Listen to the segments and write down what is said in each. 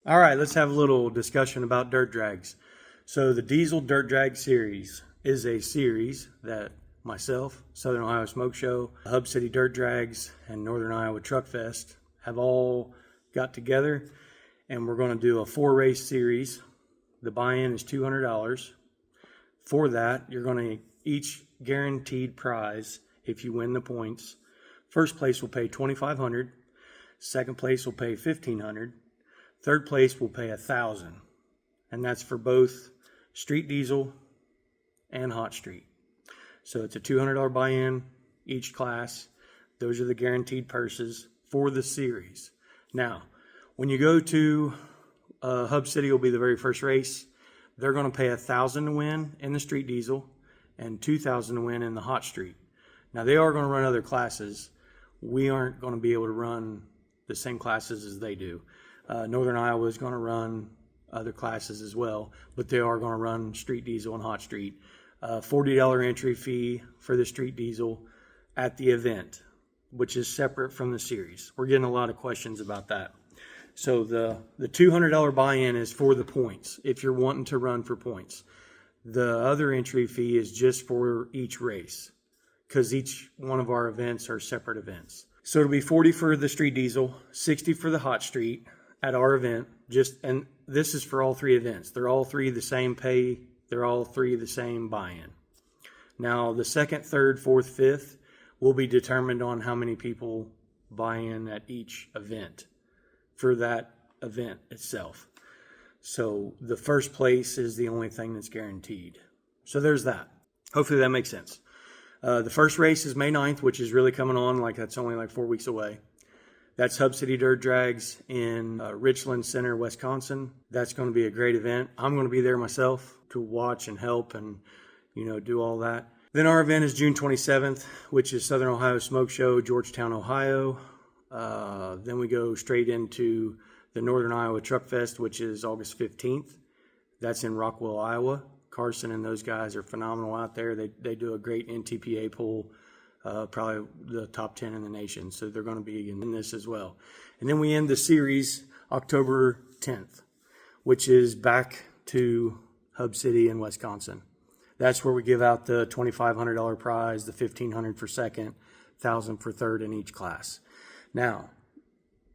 All right, let's have a little discussion about dirt drags. So the Diesel Dirt Drag Series is a series that myself, Southern Ohio Smoke Show, Hub City Dirt Drags, and Northern Iowa Truck Fest have all got together, and we're going to do a 4-race series. The buy-in is $200. For that, you're going to each guaranteed prize if you win the points. First place will pay $2,500. Second place will pay $1,500. Third place will pay $1,000, and that's for both street diesel and hot street. So it's a $200 buy-in each class. Those are the guaranteed purses for the series. Now, when you go to Hub City, will be the very first race. They're going to pay $1,000 to win in the street diesel and $2,000 to win in the hot street. Now, they are going to run other classes. We aren't going to be able to run the same classes as they do. Northern Iowa is going to run other classes as well, but they are going to run street diesel and hot street. $40 entry fee for the street diesel at the event, which is separate from the series. We're getting a lot of questions about that. So the $200 buy-in is for the points, if you're wanting to run for points. The other entry fee is just for each race, because each one of our events are separate events. So it'll be $40 for the street diesel, $60 for the hot street at our event. And this is for all three events. They're all three the same pay. They're all three the same buy-in. Now, the second, third, fourth, fifth will be determined on how many people buy in at each event for that event itself. So the first place is the only thing that's guaranteed. So there's that. Hopefully that makes sense. The first race is May 9th, which is really coming on. That's only like 4 weeks away. That's Hub City Dirt Drags in Richland Center, Wisconsin. That's going to be a great event. I'm going to be there myself to watch and help and, do all that. Then our event is June 27th, which is Southern Ohio Smoke Show, Georgetown, Ohio. Then we go straight into the Northern Iowa Truck Fest, which is August 15th. That's in Rockwell, Iowa. Carson and those guys are phenomenal out there. They do a great NTPA poll. Probably the top 10 in the nation. So they're going to be in this as well. And then we end the series October 10th, which is back to Hub City in Wisconsin. That's where we give out the $2,500 prize, the $1,500 for second, $1,000 for third in each class. Now,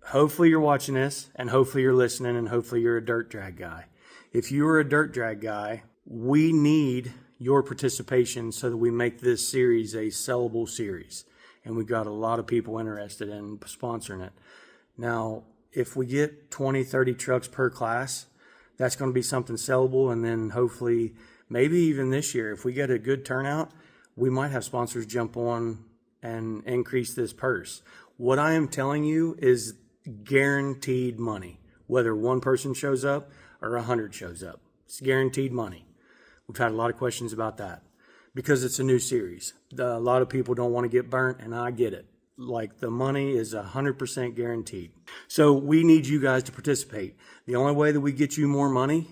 hopefully you're watching this, and hopefully you're listening, and hopefully you're a dirt drag guy. If you are a dirt drag guy, we need your participation so that we make this series a sellable series. And we've got a lot of people interested in sponsoring it. Now, if we get 20, 30 trucks per class, that's going to be something sellable. And then hopefully, maybe even this year, if we get a good turnout, we might have sponsors jump on and increase this purse. What I am telling you is guaranteed money, whether one person shows up or 100 shows up. It's guaranteed money. We've had a lot of questions about that because it's a new series. A lot of people don't want to get burnt, and I get it. The money is 100% guaranteed. So we need you guys to participate. The only way that we get you more money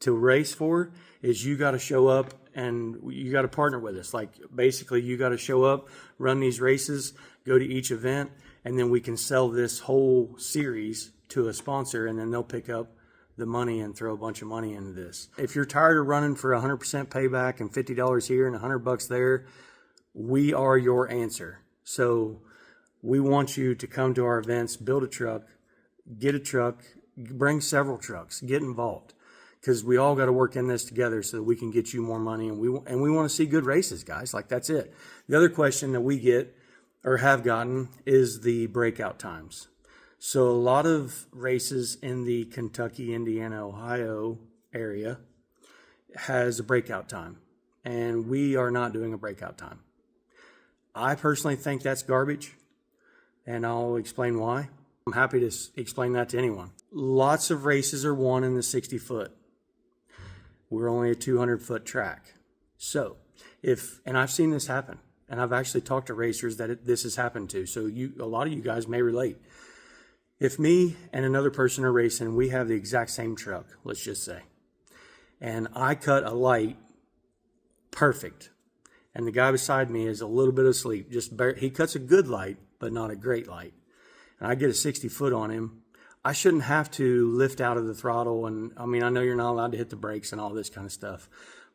to race for is you got to show up and you got to partner with us. Basically, you got to show up, run these races, go to each event, and then we can sell this whole series to a sponsor, and then they'll pick up the money and throw a bunch of money into this. If you're tired of running for 100% payback and $50 here and $100 there, we are your answer. So we want you to come to our events, build a truck, get a truck, bring several trucks, get involved, because we all got to work in this together so that we can get you more money, and we want to see good races, guys. That's it. The other question that we get or have gotten is the breakout times. So a lot of races in the Kentucky, Indiana, Ohio area has a breakout time, and we are not doing a breakout time. I personally think that's garbage, and I'll explain why. I'm happy to explain that to anyone. Lots of races are won in the 60-foot. We're only a 200-foot track. So and I've seen this happen, and I've actually talked to racers that this has happened to, so a lot of you guys may relate. If me and another person are racing, we have the exact same truck, let's just say, and I cut a light perfect, and the guy beside me is a little bit asleep. He cuts a good light, but not a great light. And I get a 60-foot on him. I shouldn't have to lift out of the throttle. And I mean, I know you're not allowed to hit the brakes and all this kind of stuff,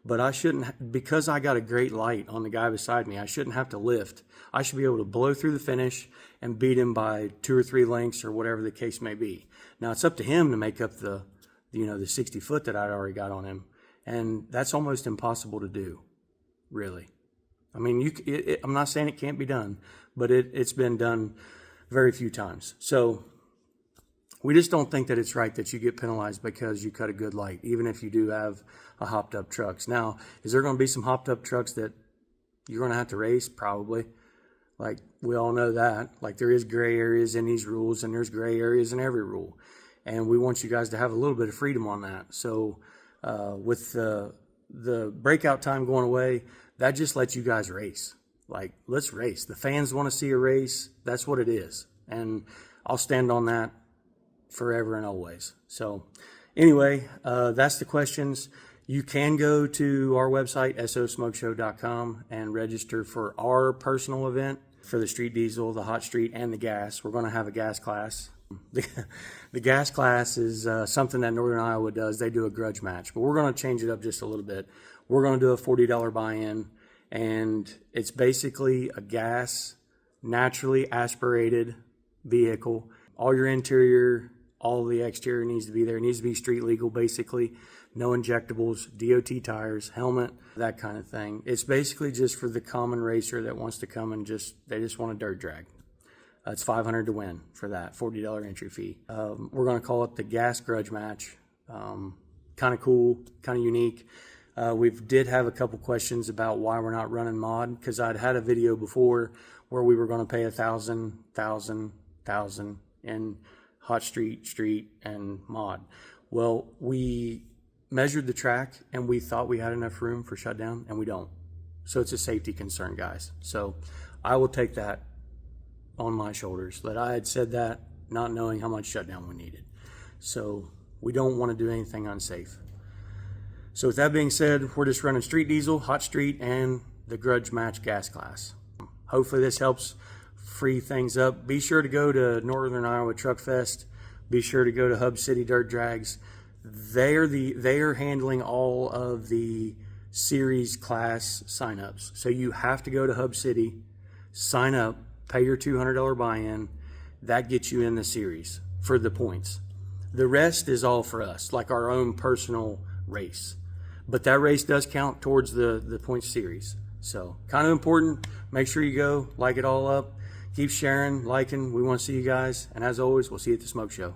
but I shouldn't, because I got a great light on the guy beside me, I shouldn't have to lift. I should be able to blow through the finish and beat him by 2 or 3 lengths or whatever the case may be. Now it's up to him to make up the 60 foot that I'd already got on him. And that's almost impossible to do, really. I mean, I'm not saying it can't be done, but it's been done very few times. So we just don't think that it's right that you get penalized because you cut a good light, even if you do have a hopped up trucks. Now, is there going to be some hopped up trucks that you're going to have to race? Probably. Like, we all know that. Like, there is gray areas in these rules, and there's gray areas in every rule. And we want you guys to have a little bit of freedom on that. So with the breakout time going away, that just lets you guys race. Like, let's race. The fans want to see a race. That's what it is. And I'll stand on that forever and always. So anyway, that's the questions. You can go to our website, sosmokeshow.com, and register for our personal event for the street diesel, the hot street, and the gas. We're going to have a gas class. The gas class is something that Northern Iowa does. They do a grudge match, but we're going to change it up just a little bit. We're going to do a $40 buy-in, and it's basically a gas, naturally aspirated vehicle. All your interior, all the exterior needs to be there. It needs to be street legal, basically. No injectables, DOT tires, helmet, that kind of thing. It's basically just for the common racer that wants to come and they just want a dirt drag. It's $500 to win for that, $40 entry fee. We're going to call it the Gas Grudge Match. Kind of cool, kind of unique. We did have a couple questions about why we're not running mod, because I'd had a video before where we were going to pay $1,000 in hot street, and mod. Well, we measured the track and we thought we had enough room for shutdown, and we don't. So it's a safety concern, guys. So I will take that on my shoulders, that I had said that not knowing how much shutdown we needed. So we don't want to do anything unsafe. So with that being said, we're just running street diesel, hot street, and the grudge match gas class. Hopefully this helps free things up. Be sure to go to Northern Iowa Truck Fest. Be sure to go to Hub City Dirt Drags. They are handling all of the series class signups. So you have to go to Hub City, sign up, pay your $200 buy-in. That gets you in the series for the points. The rest is all for us, like our own personal race. But that race does count towards the points series. So kind of important. Make sure you go, like it all up. Keep sharing, liking. We want to see you guys. And as always, we'll see you at the Smoke Show.